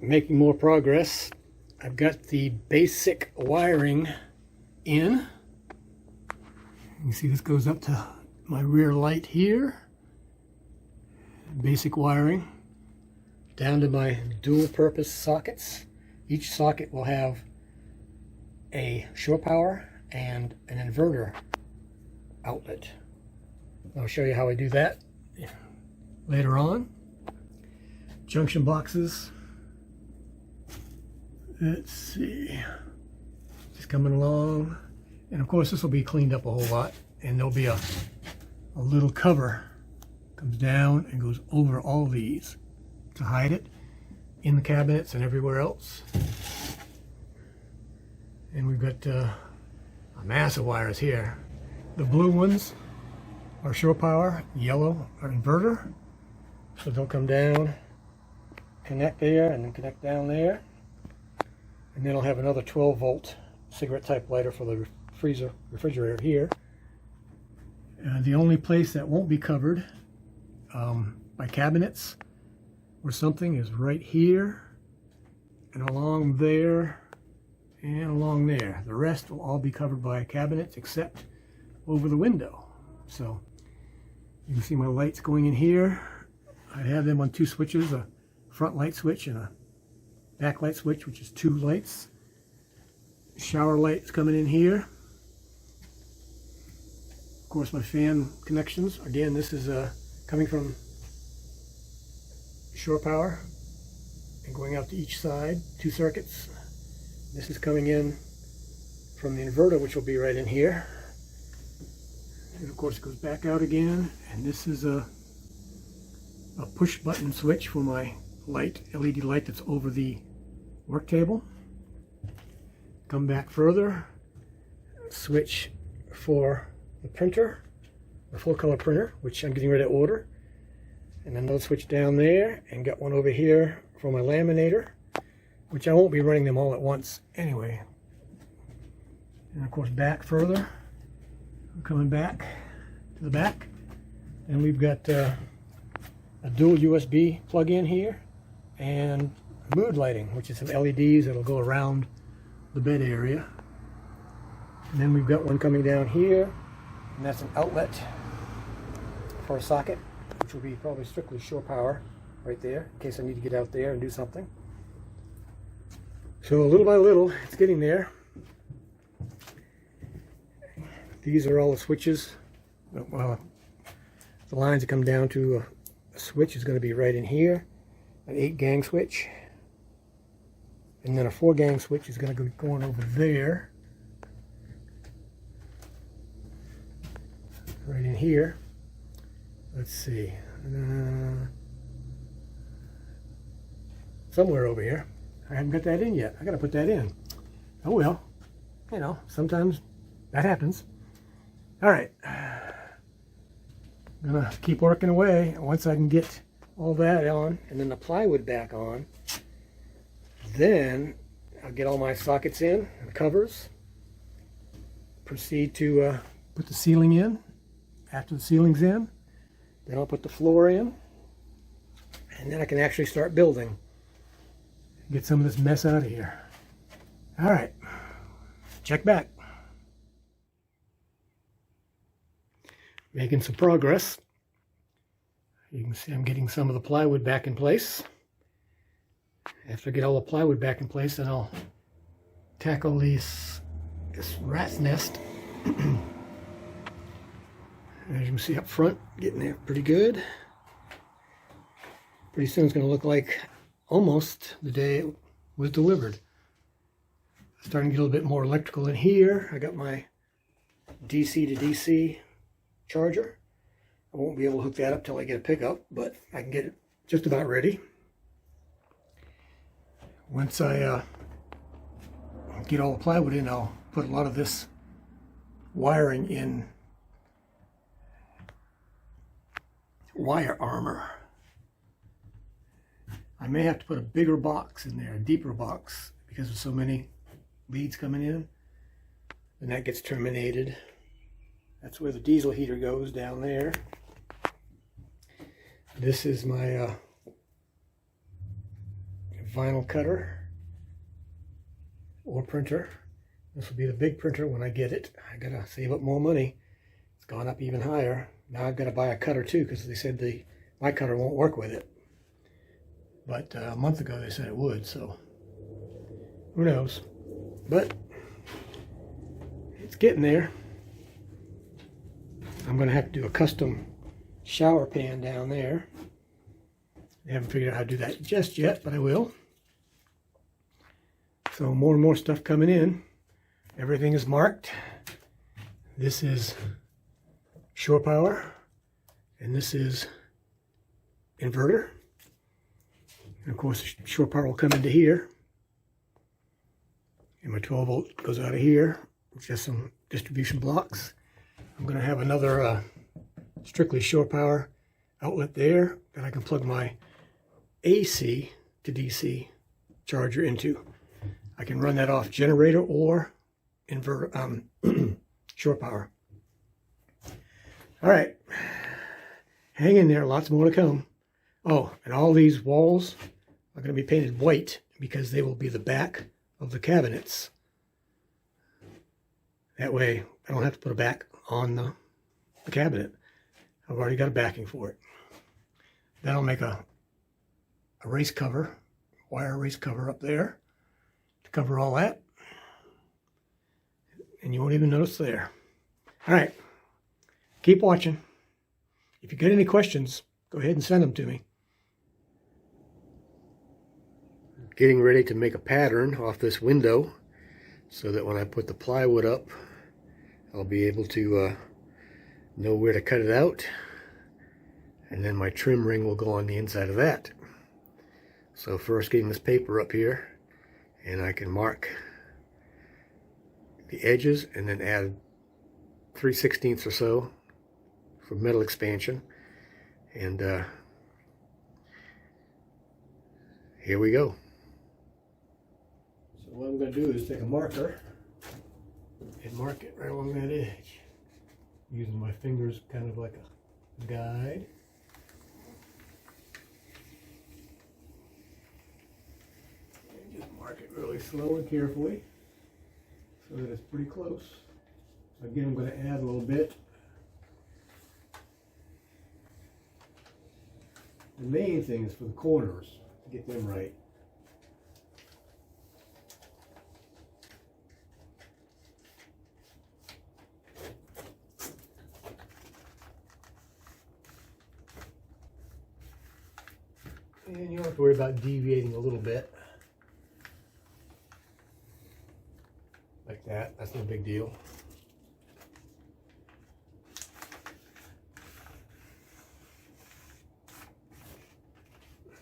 making more progress. I've got the basic wiring in. You see this goes up to my rear light here. Basic wiring. Down to my dual purpose sockets. Each socket will have a shore power and an inverter outlet. I'll show you how I do that later on. Junction boxes. Let's see. Just coming along. And of course this will be cleaned up a whole lot. And there'll be a little cover. Comes down and goes over all these to hide it in the cabinets and everywhere else. And we've got a mass of wires here. The blue ones are shore power, yellow are inverter. So they'll come down, connect there, and then connect down there. And then I'll have another 12 volt cigarette type lighter for the refrigerator here. The only place that won't be covered by cabinets or something is right here and along there and along there. The rest will all be covered by cabinets except over the window. So you can see my lights going in here. I have them on two switches, a front light switch and a back light switch, which is 2 lights. Shower lights coming in here. Of course, my fan connections. Again, this is coming from shore power and going out to each side, 2 circuits. This is coming in from the inverter, which will be right in here. And of course it goes back out again. And this is a push button switch for my light, LED light that's over the work table. Come back further, switch for the printer, the full color printer, which I'm getting ready to order. And another switch down there, and got one over here for my laminator, which I won't be running them all at once anyway. And of course back further, I'm coming back to the back, and we've got a dual USB plug-in here and mood lighting, which is some LEDs that'll go around the bed area. And then we've got one coming down here, and that's an outlet for a socket, which will be probably strictly shore power right there in case I need to get out there and do something. So little by little it's getting there. These are all the switches. Well, the lines that come down to a switch is going to be right in here, an 8-gang switch, and then a 4-gang switch is going to be going over there, right in here. Let's see, somewhere over here. I haven't got that in yet. I got to put that in. Oh well, you know, sometimes that happens. All right, I'm gonna keep working away. Once I can get all that on and then the plywood back on, then I'll get all my sockets in, the covers, proceed to put the ceiling in. After the ceiling's in, then I'll put the floor in, and then I can actually start building. Get some of this mess out of here. All right, check back. Making some progress. You can see I'm getting some of the plywood back in place. After I get all the plywood back in place, then I'll tackle this rat's nest. As you can see up front, getting there pretty good. Pretty soon it's going to look like almost the day it was delivered. Starting to get a little bit more electrical in here. I got my DC to DC charger. I won't be able to hook that up till I get a pickup, but I can get it just about ready. Once I get all the plywood in, I'll put a lot of this wiring in wire armor. I may have to put a bigger box in there, a deeper box, because there's so many leads coming in. And that gets terminated. That's where the diesel heater goes, down there. This is my vinyl cutter or printer. This will be the big printer when I get it. I gotta save up more money. It's gone up even higher. Now I've got to buy a cutter too, because they said my cutter won't work with it. But a month ago they said it would, so who knows. But it's getting there. I'm going to have to do a custom shower pan down there. I haven't figured out how to do that just yet, but I will. So more and more stuff coming in. Everything is marked. This is shore power, and this is inverter. And of course, the shore power will come into here. And my 12 volt goes out of here. It's just some distribution blocks. I'm going to have another strictly shore power outlet there that I can plug my AC to DC charger into. I can run that off generator or inverter, shore power. All right, hang in there, lots more to come. Oh, and all these walls are going to be painted white because they will be the back of the cabinets. That way I don't have to put a back on the cabinet. I've already got a backing for it. Then I'll make a race cover, wire race cover up there to cover all that. And you won't even notice there. All right, keep watching. If you get any questions, go ahead and send them to me. Getting ready to make a pattern off this window so that when I put the plywood up, I'll be able to know where to cut it out, and then my trim ring will go on the inside of that. So first getting this paper up here, and I can mark the edges and then add 3/16 or so for metal expansion, and here we go. So what I'm going to do is take a marker and mark it right along that edge, using my fingers kind of like a guide. And just mark it really slow and carefully so that it's pretty close. Again, I'm going to add a little bit. The main thing is for the corners, to get them right. And you don't have to worry about deviating a little bit. Like that, that's no big deal.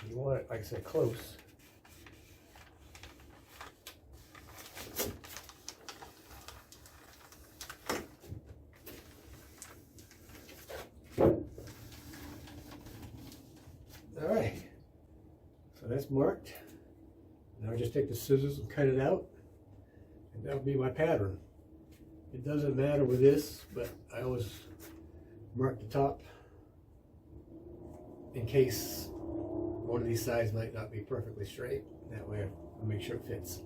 You want it, like I said, close. All right, so that's marked. Now I just take the scissors and cut it out, and that'll be my pattern. It doesn't matter with this, but I always mark the top in case one of these sides might not be perfectly straight. That way I'll make sure it fits.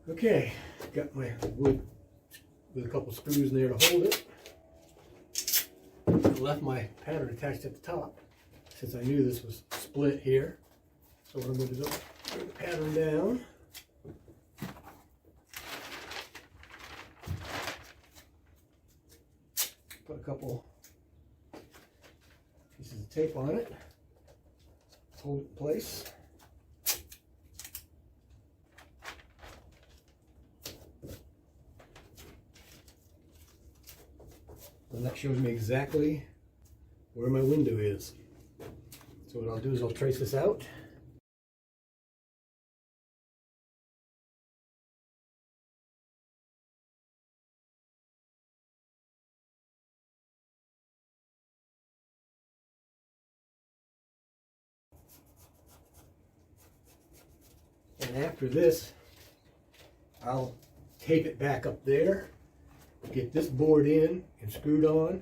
Okay, got my wood with a couple screws in there to hold it. I left my pattern attached at the top since I knew this was split here. So what I'm going to do is bring the pattern down. Put a couple pieces of tape on it, hold it in place. And that shows me exactly where my window is. So what I'll do is I'll trace this out. And after this, I'll tape it back up there, get this board in and screwed on,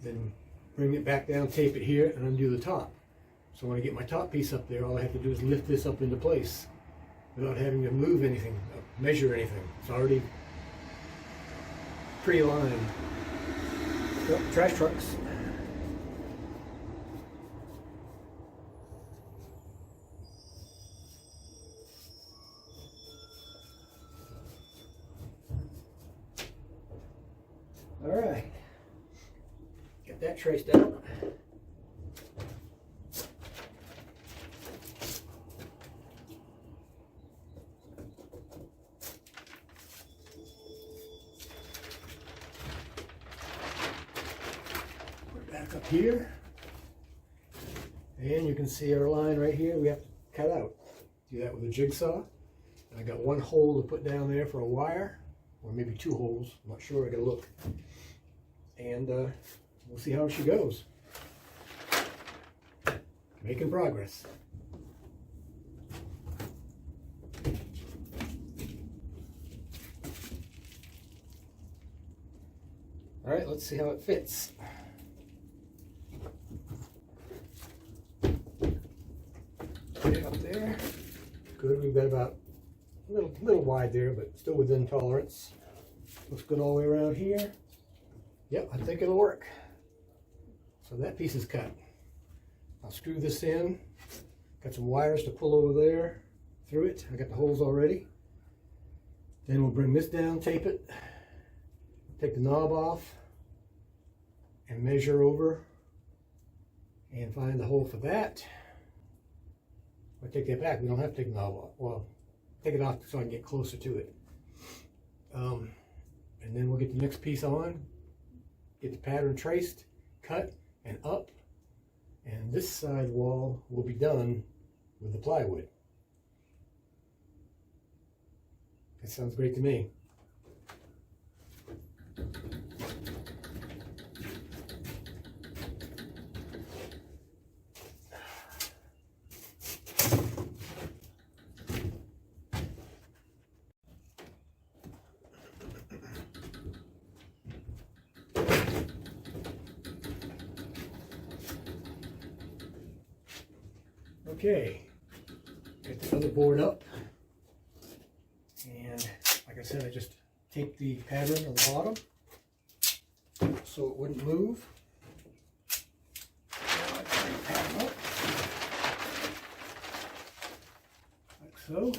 then bring it back down, tape it here, and undo the top. So when I get my top piece up there, all I have to do is lift this up into place without having to move anything, measure anything. It's already pre-aligned. Yep, trash trucks. All right, get that traced out. Back up here, and you can see our line right here. We have to cut out. Do that with a jigsaw. I got one hole to put down there for a wire, or maybe two holes. I'm not sure. I gotta look, and we'll see how she goes. Making progress. All right, let's see how it fits. Up there. Good. We've got about a little wide there, but still within tolerance. Looks good all the way around here. Yep, I think it'll work. So that piece is cut. I'll screw this in. Got some wires to pull over there through it. I got the holes already. Then we'll bring this down, tape it, take the knob off, and measure over and find the hole for that. I take that back. We don't have to take the knob off. Well, take it off so I can get closer to it. And then we'll get the next piece on, get the pattern traced, cut, and up. And this side wall will be done with the plywood. That sounds great to me. Okay, get the other board up, and like I said, I just taped the pattern on the bottom so it wouldn't move. Now I turn the pattern up, like so.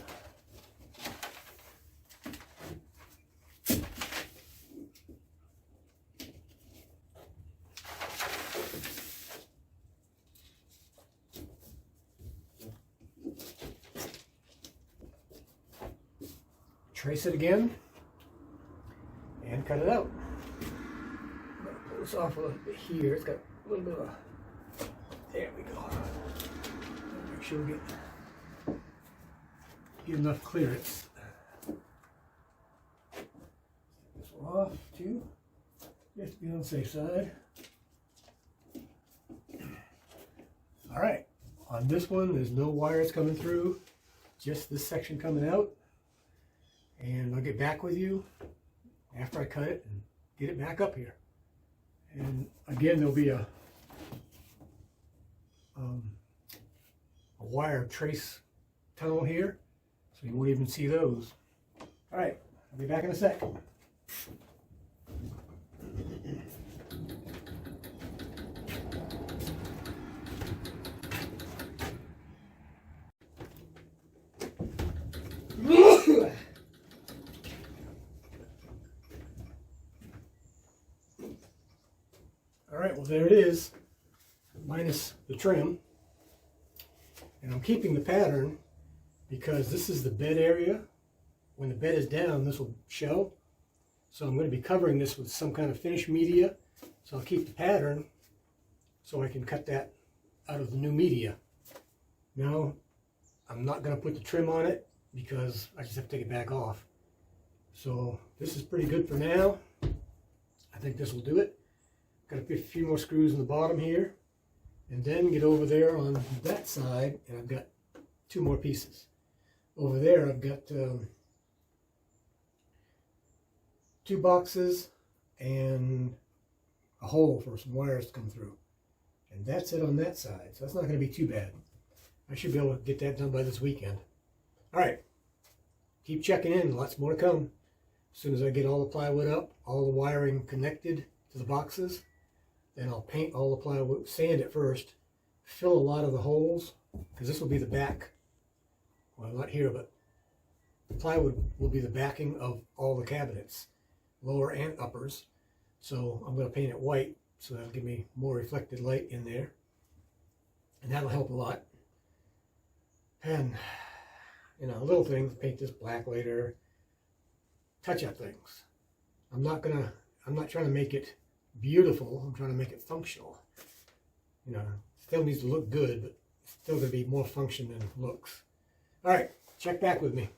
Trace it again and cut it out. I'm going to pull this off a little bit here. It's got a little bit of a, there we go. Make sure we get enough clearance. Take this one off too, just to be on the safe side. All right, on this one there's no wires coming through, just this section coming out. And I'll get back with you after I cut it and get it back up here. And again, there'll be a wire trace tunnel here, so you won't even see those. All right, I'll be back in a sec. All right, well there it is, minus the trim. And I'm keeping the pattern because this is the bed area. When the bed is down, this will show. So I'm going to be covering this with some kind of finished media. So I'll keep the pattern so I can cut that out of the new media. Now, I'm not going to put the trim on it because I just have to take it back off. So this is pretty good for now. I think this will do it. Got to put a few more screws in the bottom here, and then get over there on that side, and I've got two more pieces. Over there I've got 2 boxes and a hole for some wires to come through. And that's it on that side. So that's not going to be too bad. I should be able to get that done by this weekend. All right. Keep checking in. Lots more to come. As soon as I get all the plywood up, all the wiring connected to the boxes, then I'll paint all the plywood, sand it first, fill a lot of the holes, because this will be the back. Well, not here, but the plywood will be the backing of all the cabinets, lower and uppers. So I'm going to paint it white, so that'll give me more reflected light in there. And that'll help a lot. And, you know, little things, paint this black later, touch up things. I'm not trying to make it beautiful, I'm trying to make it functional. You know, still needs to look good, but still going to be more function than looks. All right, check back with me.